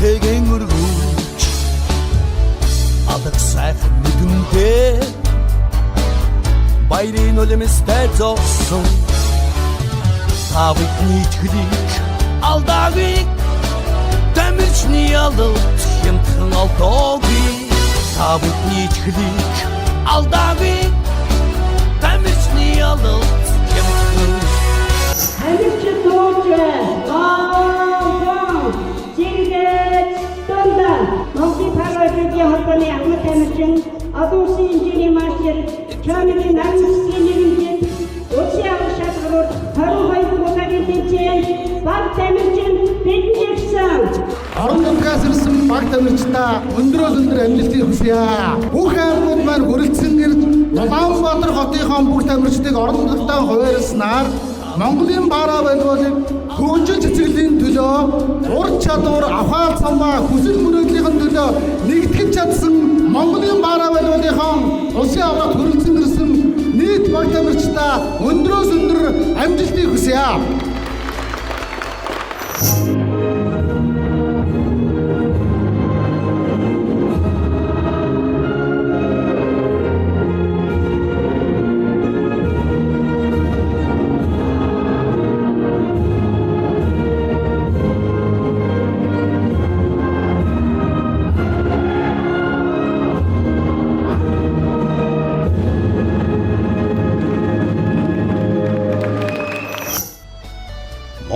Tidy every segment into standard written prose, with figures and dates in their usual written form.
Сэтгэлтэйгэн өргөж алах сайхан нүдүндээ баярын үлэмстэй зогсон тавитны ичгэлийг алдаагийг тамирчны ялалт хямдхан алдаагийг тавитны ичгэлийг алдаагийг тамирчны ялалт хямдхан тамирч дууч Монголын паралимпийн холбооны ахмад тамирчин олон улсын хэмжээний мастер Чамигийн намсгийн нэрндэд улсын аврах шалгаруулалт 22 удаагийн тэмцээн баг тамирчин бэлтгэсэн. Орон нутгаас ирсэн баг тамирчдаа өндрөөл өндөр амжилтыг хүсье. Бүх аймагуд маань хүрэлцэн ирж Улаанбаатар хотынхон бүх тамирчдыг орон нутгатаа хуваарснаар Монголын пара волейболыг хөгжил цэцэглэлийн төлөө ур чадвар авахаар самбаа хүсэл мөрөөдлийн төлөө нэгтгэж чадсан Монголын пара волейболынхон улсын аврагт хүрэлцэн ирсэн нийт баг тамирчдаа өндрөөс өндөр амжилтыг хүсье.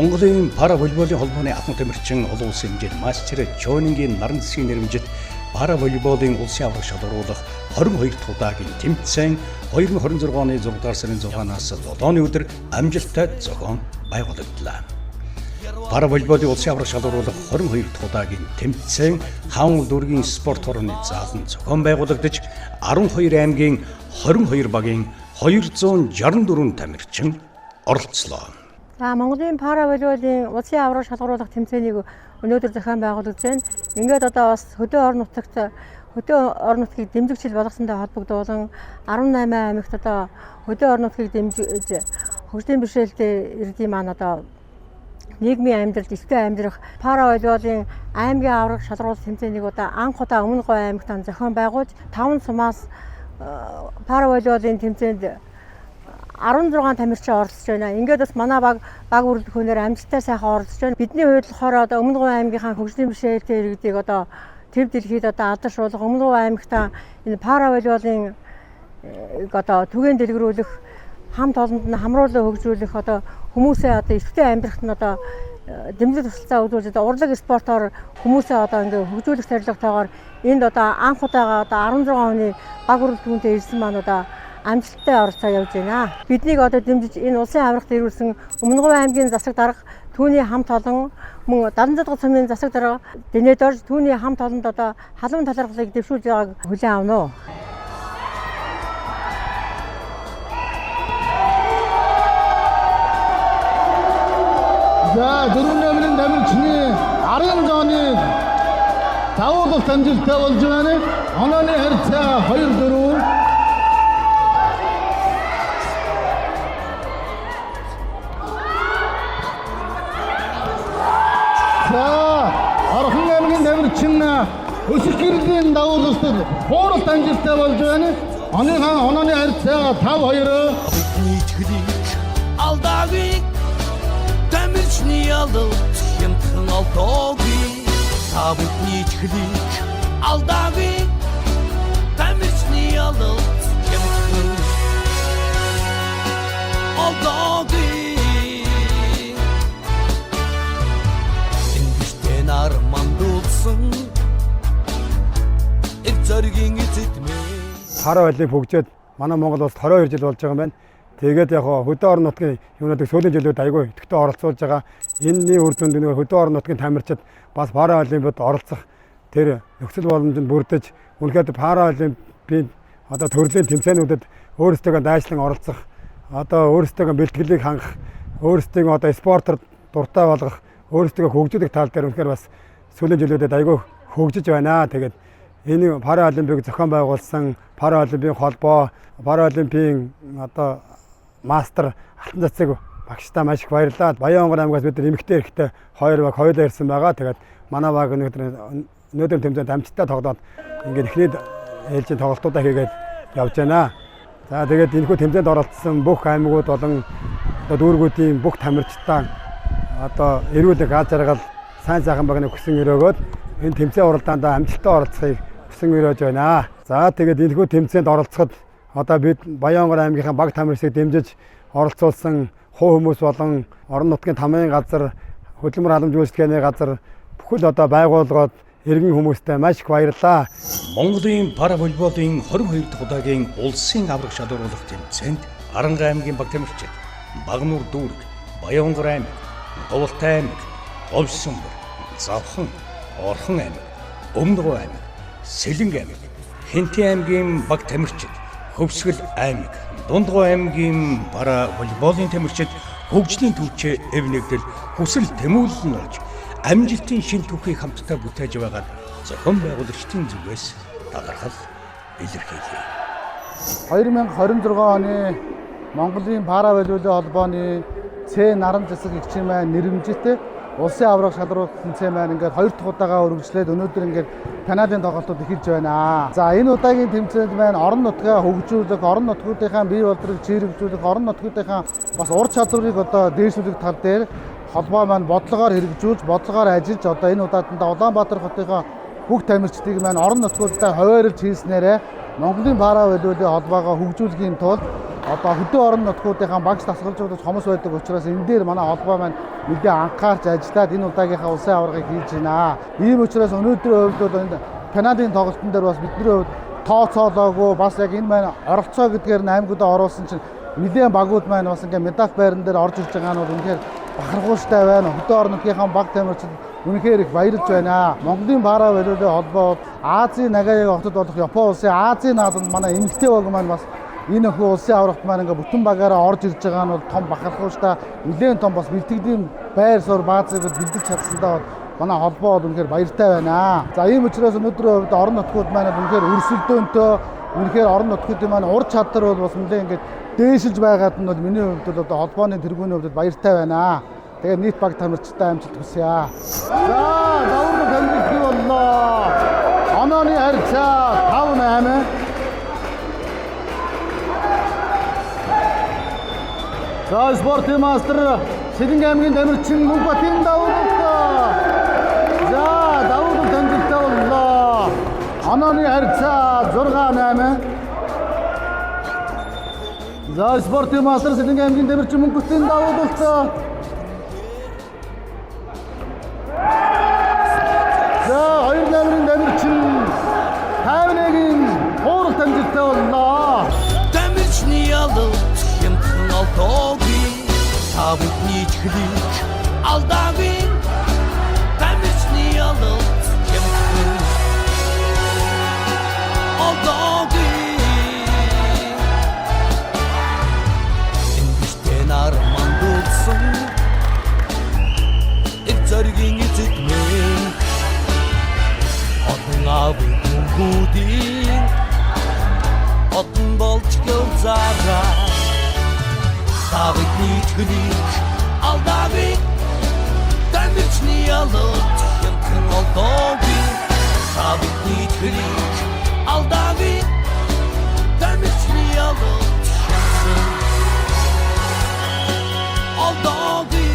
Монголын пара волейболын холбооны ахмад тамирчин олон улсын хэмжээний мастер Чонингийн наран засгийн нэрмжит пара волейболын улсын аврах шалгаруулах 22 дахь удаагийн тэмцээн 2026 оны 6 дугаар сарын 6-наас 7-ны өдөр амжилттай зохион байгуулагдлаа. Пара волейболын улсын аврах шалгаруулах 22 дахь удаагийн тэмцээн хаан дүүргийн спорт хорооны зааланд зохион байгуулагдаж 12 аймгийн 22 багийн 264 тамирчин оролцлоо. Монголын пара волейболын улсын аврах шалгаруулах тэмцээнийг өнөөдөр зохион байгуулагдж байна. Ингээд одоо бас хөдөө орон нутгийг дэмжигчл болгосонтой холбогдуулан 18 аймагт одоо хөдөө орон нутгийг дэмжиж хөгжлийн бэрхшээлтэй иргэдийн маань одоо нийгмийн амьдралд ихтэй амьдрах пара волейболын аймгийн аврах шалгаруулах тэмцээнийг одоо анх удаа өмнө говь аймагт зохион байгуулж 5 сумаас пара волейболын тэмцээнд 16 тамирчин оролцож байна. Ингээд бас манай баг бүрэлдэхүүнээр амжилттай сайхан оролцож байна. Бидний хувьд болохоор одоо Өмнө Говь аймгийнхаа хөгжлийн бэрхшээлтэй иргэдийг одоо төв дэлхийд одоо алдаршуулах, Өмнө Говь аймагтаа энэ пара волейболын одоо түгээн дэлгэрүүлэх, хамт олонд нь хамруулан хөгжүүлэх одоо хүмүүсээ одоо эртний амьдрахт нь одоо дэмжлэг тусалцаа үзүүлж одоо урлаг спортоор хүмүүсээ одоо ингээд хөгжүүлэх зорилготойгоор энд одоо анх удаага одоо 16 хүний баг бүрэлдэхүүнтэй ирсэн маань одоо амжилттай оролцоо явж байна. Биднийг одоо дэмжиж энэ улсын аврагт ирүүлсэн Өмнө Говь аймгийн засаг дарга түүний хамт олон мөн 70 сумын засаг дарга дэнэд орж түүний хамт олонд одоо халуун талархлыг дэвшүүлж байгааг хүлээн авна уу. За 4 номерын тамирчны 10 зооны тавуулалт амжилттай болж байна. Онооны харьцаа 2-4. Орхон аймгийн тамирчин өсөх гэрлийн давуулалтад хууралт амжилттай болж байна. Онооны харьцаа 5-2. Ичгэлийг алдаагийг тамирчны ялалт хямдхан алдаагийг тавитны ичгэлийг алдаагийг тамирчны ялалт хямдхан алдаагийг Пара волейболыг хөгжөөд манай Монгол улсад 22 жил болж байгаа юм байна. Тэгээд яг хөдөө орон нутгийн юмнуудыг сүүлийн жилүүд айгүй идэвхтэй оролцуулж байгаа. Энэний үр дүнд нэг хөдөө орон нутгийн тамирчид бас пара волейболд оролцох тэр нөхцөл боломжинд бүрдэж үнэхээр пара волейболын одоо төрлийн тэмцээнүүдэд өөрсдөө дайчлан оролцох, одоо өөрсдөө бэлтгэлийг хангах, өөрсдөө одоо спортоор дуртай болгох, өөрсдөө хөгжүүлэх тал дээр үнэхээр бас сүүлийн жилүүдэд айгүй хөгжиж байна. Тэгээд энэ пара олимпийг зохион байгуулсан пара олимпийн холбоо, пара олимпийн одоо мастер алтан цацыг багштай маш их баярлалаа. Баянгол аймгаас бид эмэгтэй эрэгтэй 2 баг хоёулаа ирсэн байгаа. Тэгээд манай баг өнөөдөр тэмцээнд амжилттай тоглоод ингээд эхний ээлжийн тоглолтуудаа хийгээд явж байна. За тэгээд энэхүү тэмцээнд оролцсон бүх аймагуд болон дүүргүүдийн бүх тамирчдаа одоо эрүүл аж аргал сайн сайхан багны хүсэн өрөөгөөд энэ тэмцээн уралдаанд амжилттай оролцохыг хүсэн өрөөж байна. За тэгээд энэхүү тэмцээнд оролцоход одоо бид Баянгол аймгийнхаа баг тамирчдыг дэмжиж оролцуулсан хуу хүмүүс болон орон нутгийн тамирын газар, хөдөлмөр халамж үйлчлэгээний газар бүхэл одоо байгууллагууд иргэн хүмүүстээ маш их баярлалаа. Монголын пара волейболын 22 дахь удаагийн улсын аврах шалгаруулах тэмцээнд Аранга аймгийн баг тамирчид, Багнуур дүүрэг, Баянгол аймаг, Говьлтай аймаг, Говьсөнбөр, Завхан, Орхон аймаг, Өмнөгов аймаг, Сэлэнг аймаг, Хэнтэн аймгийн баг тамирчид, Хөвсгөл аймаг, Дундгой аймгийн пара волейболын тамирчид хөгжлийн түвшээ эвнэгдэл хүсэл тэмүүлэл нь олж амжилтын шин түүхийг хамтдаа бүтээж байгаад зохион байгуулагчдын зүгээс талархал илэрхийлье. 2026 оны Монголын пара волейболын холбооны Ц наран засаг эгчийн маань нэрмжтэй улсын аврах шалгаруулах тэмцээн маань ингээд 2 дахь удаагаа үргэлжлээд өнөөдөр ингээд Канадын тоглолтууд эхэлж байна. За энэ удаагийн тэмцээнд маань орон нутгаа хөгжүүлэх, орон нутгуудынхаа бие болдрыг чирэгжүүлэх, орон нутгуудынхаа бас ур чадварыг одоо дээшлүүлэх тал дээр холбоо маань бодлогоор хэрэгжүүлж, бодлогоор ажиллаж одоо энэ удаатанда Улаанбаатар хотынхоо бүх тамирчдыг маань орон нутгуудтай хуваарлж хийснээрээ Монголын пара волейболын холбоогоо хөгжүүлэхийн тулд одоо хөдөө орон нутгуудынхаа багш тасгалжуулах хомос байдаг учраас энэ дээр манай холбоо маань нэгэн анхаарч ажиллаад энэ удаагийнхаа улсын аваргыг хийж байна. Ийм учраас өнөөдрийн хувьд бол Канадын тоглолтын дээр бас бидний хувьд тооцоолоогүй бас яг энэ маань оролцоо гэдгээр 8 удаа оруулсан чинь нэлээд багууд маань бас ингээ медаль байран дээр орж ирж байгаа нь бол үнэхээр бахархууштай байна. Хөдөө орон нутгийнхаа баг тамирчид үнэхээр их баярлж байна. Монголын пара волейболын холбоо Азийн Нагаягийн хотод болох Япон улсын Азийн наадамд манай эмэгтэй баг маань бас энэ өхөө улсын аврагт маань ингээ бүтэн багаараа орж ирж байгаа нь бол том бахархууштай, нэлээд том бас бэлтгэлийн байр суурь баазыг бэлдэж чадсандаа манай холбоо бол үнэхээр баяртай байна. За ийм учраас өнөөдрийн хувьд орон нутгууд маань үнэхээр өрсөлдөөнтэй, үнэхээр орон нутгуудын маань ур чадвар бол бас нэлээд ингээ дээшилж байгаад нь бол миний хувьд бол одоо холбооны тэргүүний хувьд баяртай байна. Тэгээд нийт баг тамирчтай амжилт хүсье. За давуу тамирчид боллоо. Онооны харьцаа 5-8. За спортын мастер Сэлэнг аймгийн тамирчин Мөнхбатын давууллаа. За давуу тамирчтай боллоо. Онооны харьцаа 6-8. За спортын мастер Сэлэнг аймгийн тамирчин Мөнхбатын давууллаа. За хоёр намрын тамирчин 51-ийн хоорол тамирчтай боллоо. Тамирчны ялалт хямдхан алдаагүй Тавтны чихлийг алдаагүй Тамирчны ялалт хямдхан алдаагүй Энгиштэй нарман дутсан Зоргийн эзэгмэн Отон авын хүнгүүдийн Отон болж гълзараа Тавтны чихлийг алдаагүй Тамирчны ялалт хямдхан алдаагүй Тавтны чихлийг алдаагүй Тамирчны ялалт хямдхан алдаагүй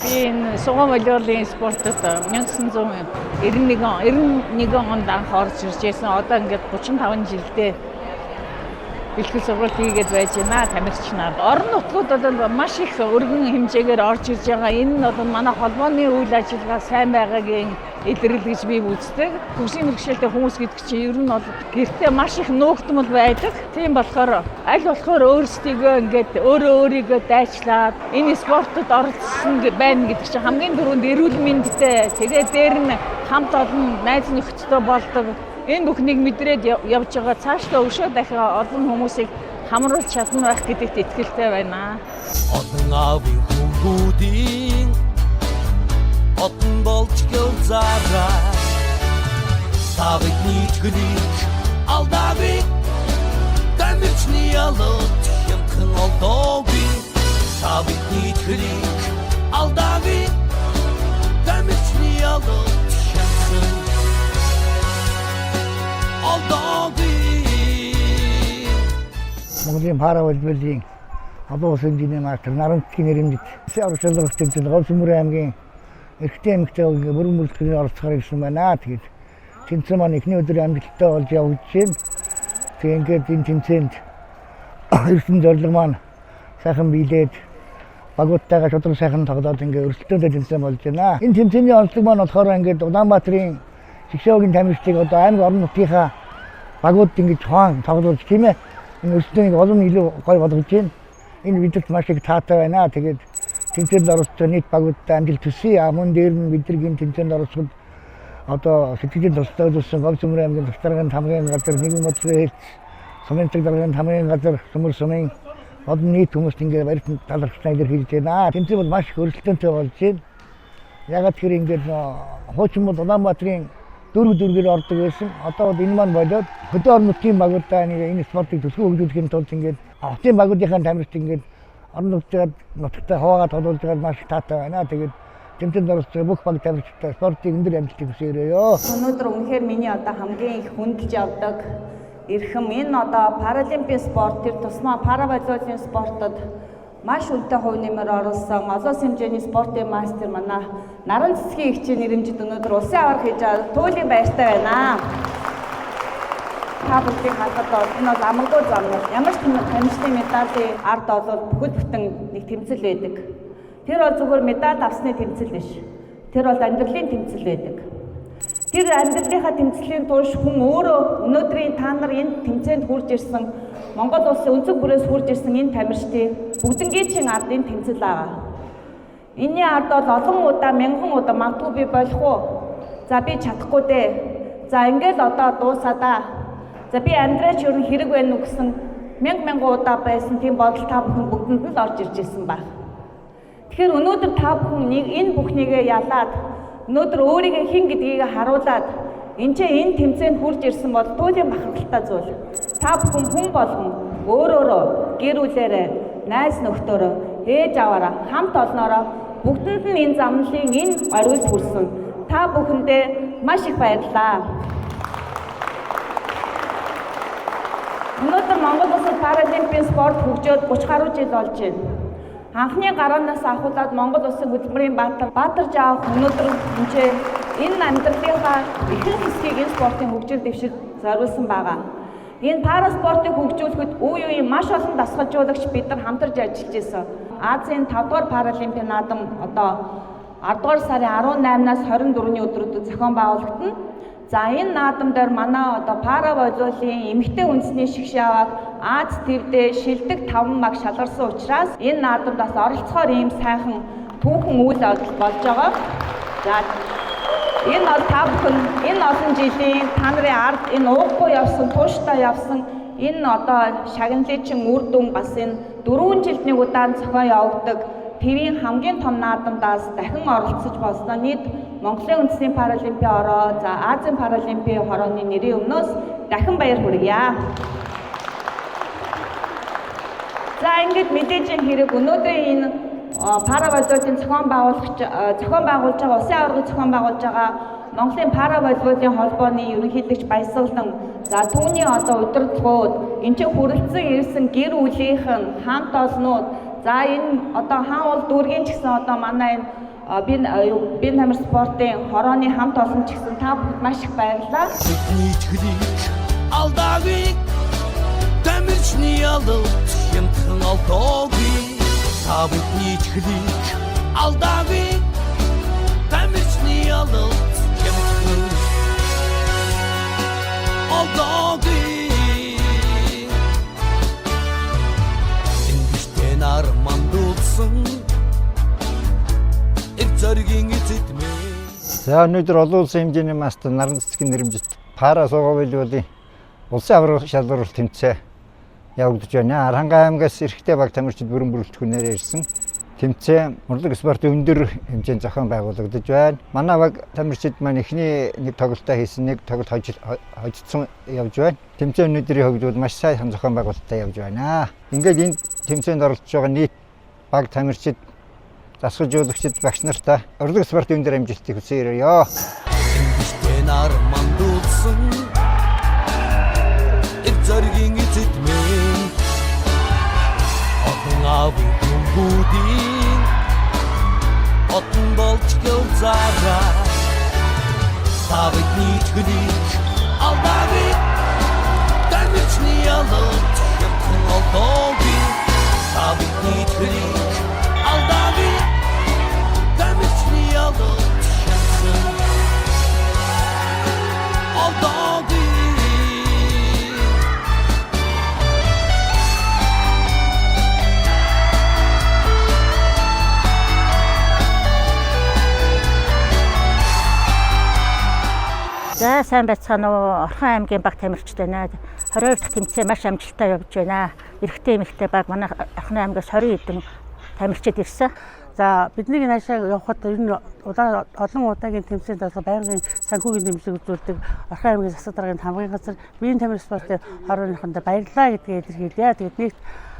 Энэ суган волейболын спортод 1991 онд анх орж ирж байсан. Одоо ингээд 35 жилдээ бэлтгэл сургалт хийгээд байж байна тамирч нар. Орон нутгууд бол маш их өргөн хэмжээгээр орж ирж байгаа. Энэ нь бол манай холбооны үйл ажиллагаа сайн байгаагийн илэрлэл гэж би үздэг. Хөгжлийн мэргэжилтэй хүмүүс гэдэг чинь ер нь бол гэртээ маш их нуугдмал байдаг. Тийм болохоор аль болохоор өөрсдийгөө ингээд өөрийгөө дайчлаад энэ спортод оролцсон байна гэдэг чинь хамгийн түрүүнд эрүүл мэндтэй тэгээд дээр нь хамт олон найз нөхөдтэй болдог. Энэ бүхнийг мэдрээд явж байгаа цаашдаа өшөө дахиад олон хүмүүсийг хамруулж чадна байх гэдэгт итгэлтэй байна. Олон аавын хүмүүдийн Отон болж гэлзараа Тавик нийтгэлийг алдавик Тамирчны ялот хямдхан олдоогүй Тавик нийтгэлийг алдавик Тамирчны ялот хямдхан олдоогүй Монголын пара волейболын олон улсын инженерийн мастер Наран цэцгийн нэрмжит Савар шалралт тэмцээнд Говьсмөрийн аймгийн эрэгтэй эмэгтэй бүрэн бүрэлдэхүүний оролцохоор ирсэн байна. Тэгээд тэмцээн маань эхний өдрийн амжилттай болж явж байна. Тэгээд ингээд энэ тэмцээнд ирсэн зорилго маань сайхан биелээд багуудтайгаа шудраг сайхан тоглоод ингээд өрсөлдөөнтэй тэмцээн болж байна. Энэ тэмцээний онцлог маань болохоор ингээд Улаанбаатарын Шигшөөгийн тамирчдыг одоо аймаг орон нутгийнхаа багууд ингээд хоон тоглож тийм ээ. Энэ өрсөлдөөнийг олон илүү гой болгож байна. Энэ бидэрт маш их таатай байна. Тэгээд тэмцээнд оролцох нийт багуудтай амжилт хүсье. Мөн дээр нь бидний тэмцээнд оролцоход одоо сэтгэлийн тустай үзсэн Говьсмөрийн аймгийн Тусдаргын тамгын газар нийгмийн бодлогын хэлт Сумынтаг даргын тамгын газар Сүмэр сумын олон нийт хүмүүст ингээд баяр талархлаа илэрхийлж байна. Тэмцээн бол маш их өрсөлдөөнтэй болж байна. Ягаад гэхээр ингээд хуучин бол Улаанбаатарын дөрвөр ордог байсан. Одоо бол энэ маань болоод хөдөө орон нутгийн багуудаа энэ спортыг төсвөө хөгжүүлэхийн тулд ингээд хотын багуудынхаа тамирчид ингээд орон нутагтаа хуваагаад тоглож байгаа маш таатай байна. Тэгээд тэмцээнд оролцох бүх баг тамирчидтай спортын өндөр амжилтыг хүсээрээ. Өнөөдөр үнэхээр миний одоо хамгийн их хүндэлж явдаг эрхэм энэ одоо паралимпийн спорт төр тусмаа пара волейболын спортод маш үнэтэй хувь нэмэр оруулсан олон улсын хэмжээний спортын мастер манай Наран цэцгийн эгчийн нэрмжит өнөөдөр улсын аварга хийж байгаа туйлын баяртай байна. Та бүхэн хатад энэ бол амаргүй зам. Ямар ч тамирчны медалийн ард олол бүхэл бүтэн нэг тэмцэл байдаг. Тэр бол зөвхөн медаль авсны тэмцэл биш. Тэр бол амьдралын тэмцэл байдаг. Тэр амьдралынхаа тэмцлийн турш хүн өөрөө өнөөдрийн та нар энэ тэмцээнд хурж ирсэн Монгол улсын өнцөг бүрээс хурж ирсэн энэ тамирчдын бүгднгийн чин ардын тэмцэл байгаа. Энийний ард бол олон удаа мянган удаа магадгүй би болох уу? За би чадахгүй дээ. За ингээл одоо дуусаа да. За би амьдраач юу хэрэг байна уу гэсэн мянган удаа байсан тийм бодол та бүхэн бүгдэнд нь л орж ирж ирсэн байна. Тэгэхээр өнөөдөр та бүхэн энэ бүхнийгээ ялаад өнөөдөр өөрийгөө хэн гэдгийг харуулад энэ тэмцээнд хурж ирсэн бол туйлын бахархалтай зүйл. Та бүхэн хүн болгон өөрөөрөө гэр бүлээрээ найз нөхдөөрөө ээж аваараа хамт олноороо бүгдэнд нь энэ замналын энэ оргилд хүрсэн. Та бүхэндээ маш их баярлалаа. Өнөөдөр Монгол улсад паралимпийн спорт хөгжөөд 30 гаруй жил болж байна. Анхны гараанаас ахуулаад Монгол улсын хөдөлмөрийн Баатар жаах өнөөдөр энэ амьдралынхаа ихэнх хэсгийг энэ спортын хөгжил дэвших зориулсан байгаа. Энэ пара спортыг хөгжүүлэхэд үе үеийн маш олон дасгалжуулагч бид нар хамтарч ажиллаж байсан. Азийн 5 дугаар паралимпийн наадам одоо 10 дугаар сарын 18-наас 24-ний өдрүүдэд зохион байгуулагдана. За энэ наадам дээр манай одоо пара волейболын эмэгтэй үндэсний шгшааваг Аз твдээ шилдэг 5 маг шалгарсан учраас энэ наадамд бас оролцохоор ийм сайхан түүхэн үйл явдал болж байгаа. За энэ бол та бүхэн энэ олон жилийн та нарын ард энэ ууггүй явсан, тууштай явсан энэ одоо шагналын үр дүн бас энэ 4 жилд нэг удаа зохион явагддаг ТV-ийн хамгийн том наадамдаас дахин оролцож болсноо нийт Монголын үндэсний паралимпийн хороо, за Азийн паралимпийн хорооны нэрийн өмнөөс дахин баяр хүргье. За ингээд мэдээж хэрэг өнөөдрийн энэ пара волейболын зохион байгуулж байгаа улсын аваргыг зохион байгуулж байгаа Монголын пара волейболын холбооны ерөнхийлөгч Баясгалан за түүний одоо удирдлагууд энэ ч хүрэлцэн ирсэн гэр бүлийнхэн хамт олнууд за энэ одоо хаан бол дүүргийн ч гэсэн одоо манай энэ би тамир спортын хорооны хамт олон ч гэсэн та бүхэнд маш их баярлалаа. Алдаагүй тамирчны ялалт хямдхан олдоогүй та бүхний чихлийг алдаагүй тамирчны ялалт хямдхан олдоогүй эндişten арман дуулсан зоригийн эзэдмээ. За өнөөдөр олон улсын хэмжээний мастер Наран цэцгийн нэрмжит пара суугаа волейболын улсын аварга шалралт тэмцээн явагдаж байна. Аранга аймгаас эрэгтэй баг тамирчид бүрэн бүрэлдэхүүнээр ирсэн тэмцээн урлаг спортын өндөр хэмжээний зохион байгуулагдаж байна. Манай баг тамирчид маань эхний нэг тоглолтоо хийсэн, нэг тоглолт хожигдсон явж байна. Тэмцээн өнөөдрийн хувьд бол маш сайн зохион байгуулалттай явж байна. Ингээд энэ тэмцээнд оролцож байгаа нийт баг тамирчид, засгалжуулагчид, багш нартай урлаг спортын өндөр амжилтыг хүсье. Энд арман дуулсан зоригийн эзэдмэн Отон авын хүмүүдийн Отон болж гөлзараа Тавыг нийтгүнийг алдавыг Дамжны ялалт Хэмтэн алдоогийн Тавыг нийтгүнийг алдавыг Дамжны ялалт Хэмтэн алдоогийн За сайн байцгаана уу? Орхон аймгийн баг тамирчид байна. 22 дахь тэмцээн маш амжилттай явж байна. Эрэгтэй эмэгтэй баг манай Орхон аймгаас 20 хэдэн тамирчид ирсэн. За бидний наашаа явхад ер нь олон удаагийн тэмцээнд бол байнгын санхүүгийн тэмцээг үзүүлдэг Орхон аймгийн засаг даргын хамгийн газар биеийн тамир спортын хорооныхонд баярлалаа гэдгийг илэрхийлье. Тэгээд нийт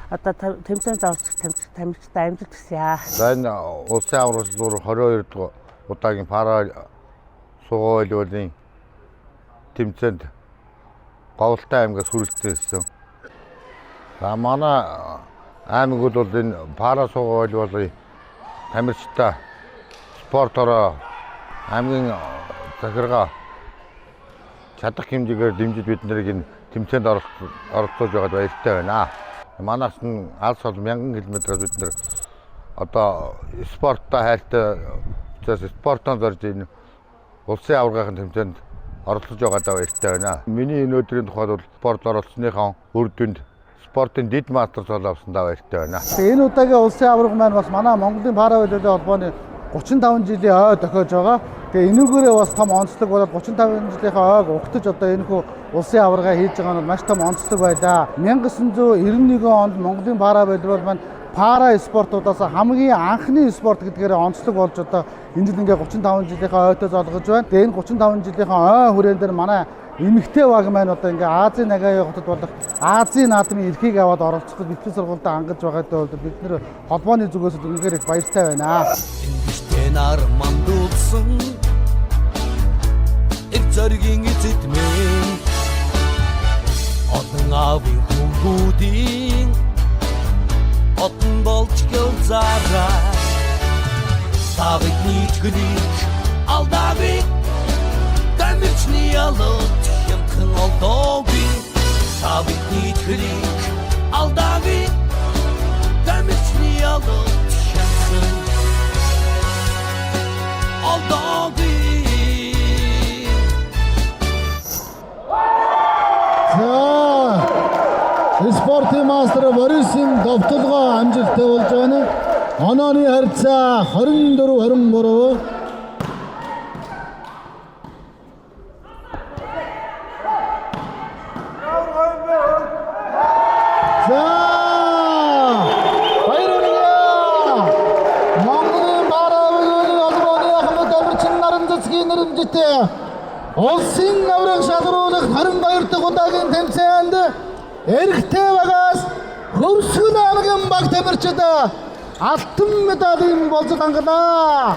одоо тэмцээнд оролцох тамирчидаа амжилт хүсье. За энэ улсын аврал зур 22 дахь удаагийн пара сугойлуулын тэмцээнд Говьлтай аймгаас хүрэлцэн ирсэн. За манай аймаг бол энэ пара сугойлуулын тамирчидаа спортороо аймгийн захиргаа чадах хэмжээгээр дэмжиж бид нарыг энэ тэмцээнд оролцуулж байгаад баяртай байна. Манаас нь алс бол 1000 км-аас бид нар одоо спорттой хайртай спортон зорж энэ улсын аваргын тэмцээнд оролцож байгаадаа баяртай байна. Миний энэ өдрийн тухайд бол спорт оролцсныхаа үр дүнд спортын дид мастер цол авсандаа баяртай байна. Энэ удаагийн улсын аварга маань бас манай Монголын паравелиолын холбооны 35 жилийн ой тохиож байгаа. Тэгээ энүүгээрээ бас том онцлог болоод 35 жилийнхаа ойг угтаж одоо энэхүү улсын аварга хийж байгаа нь маш том онцлог байлаа. 1991 онд Монголын паравелиол маань пара спортуудаас хамгийн анхны спорт гэдгээр онцлог болж одоо энэ жил ингээ 35 жилийнхаа ойтой залгаж байна. Тэгээ энэ 35 жилийнхаа ой хүрээнд дээр манай эмэгтэй баг маань одоо ингээ Азийн нагааны хотод болох Азийн наадмын эрхийг аваад оролцоход бэлтгэл сургуультай ангаж байгаатай бол бид нэр холбооны зүгээс үнэхээр их баяртай байна. Энд арман дуулсан зоригийн эзэдмэн Отон авын хүмүүдийн Отон болж гөлзараа Тавыг нийтгүнийг алдавыг Дамжны ялалт Хэмтэн алдоогийн Тавыг нийтгүнийг алдавыг Дамжны ялалт Хэмтэн алдоогийн Спортын мастер Борисийн довтлогоо амжилттай болж байна. Онооны харьцаа 24-23. За баярлалаа. Монголын паравелиолын холбооны ахмад тамирчин наран цэцгийн нэрмжтэй улсын аварга шалгаруулах 22 дахь удаагийн тэмцээнд эрэгтэй багаас Хөвсгөл аймгийн баг тамирчид алтан медалийн болцол ангалаа.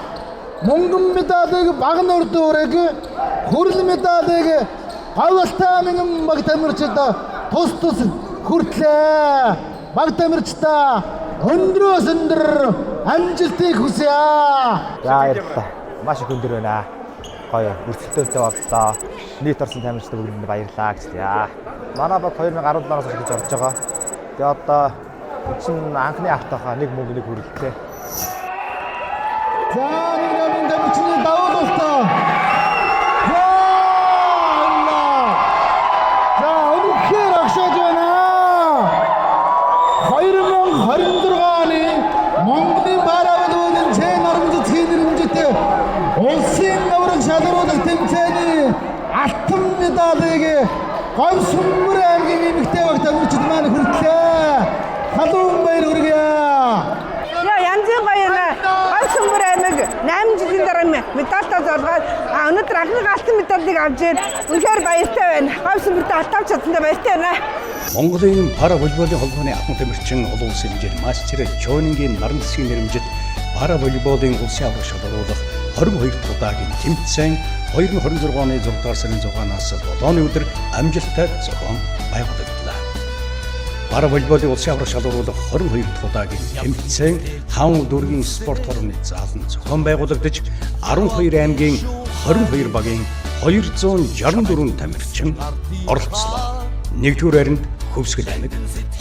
Мөнгөн медалийг баг нөрдөөрээг хүрэл медалийг Говьлтай аймгийн баг тамирчид тус хүртлээ. Баг тамирчдаа өндрөөс өндөр амжилтыг хүсье. За баярлалаа. Маш их өндөр байна. Гоё өрсөлдөөлтэй боллоо. Нийт орсон тамирчид бүгдэнд баярлалаа гэжлээ. Манай баг 2017 оноос эхэлж орж байгаа. Тэгээ одоо чинь анхны автахаа нэг мөнгө нэг хүрэлтээ. За нэг намын тамирчны давуу болтоо. За өнөхөр агшааж байна. 2024 оны Монголын паравелиолын цээн оромжцгийн нэрмжтэй улсын аварга шалгаруулах тэмцээний алтан медалийг Говьсүмбэр аймгийн эмэгтэй баг тамирчид маань хүртлээ. Халуун баяр хүргье. Янзын баяна Говьсүмбэр аймаг 8 жилийн дараа медальтай зоргоод өнөөдөр анхны алтан медалийг авч ирээд үнэхээр баяртай байна. Говьсүмбэрт алтавч чадсандаа баяртай байна. Монголын пара волейболын холбооны ахмад тамирчин олон улсын хэмжээний мастер Чонингийн наран засгийн нэрмжит пара волейболын улсын аврагч шалгаруулах 22 дахь удаагийн тэмцээн 2026 оны 6 дугаар сарын 6-наас 7-ны өдөр амжилттай зохион байгуулагдлаа. Пара волейболын улсын аврагч шалгаруулах 22 дахь удаагийн тэмцээн хаан дүүргийн спорт хорны заалан зохион байгуулагдаж 12 аймгийн 22 багийн 264 тамирчин оролцлоо. 1-р харинд Хөвсгөл аймаг,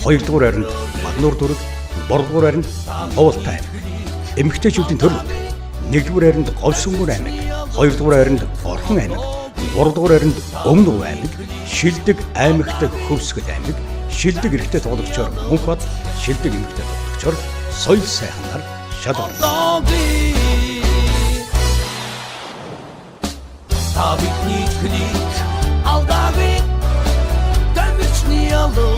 2-р харинд Магнуур дүрэг, 3-р харинд Ховолтай аймаг. Эмэгтэйчүүдийн төрөлд 1-р харинд Говьсүмбэр аймаг, 2-р харинд Орхон аймаг, 3-р харинд Өмнөв аймаг, Шилдэг аймагт Хөвсгөл аймаг, Шилдэг эрэгтэй тоглогчоор Мөнхбат, Шилдэг эмэгтэй тоглогчоор Соёл сайхнаар шалгарлаа. Та бидний клик алдааны тамирчны ялуу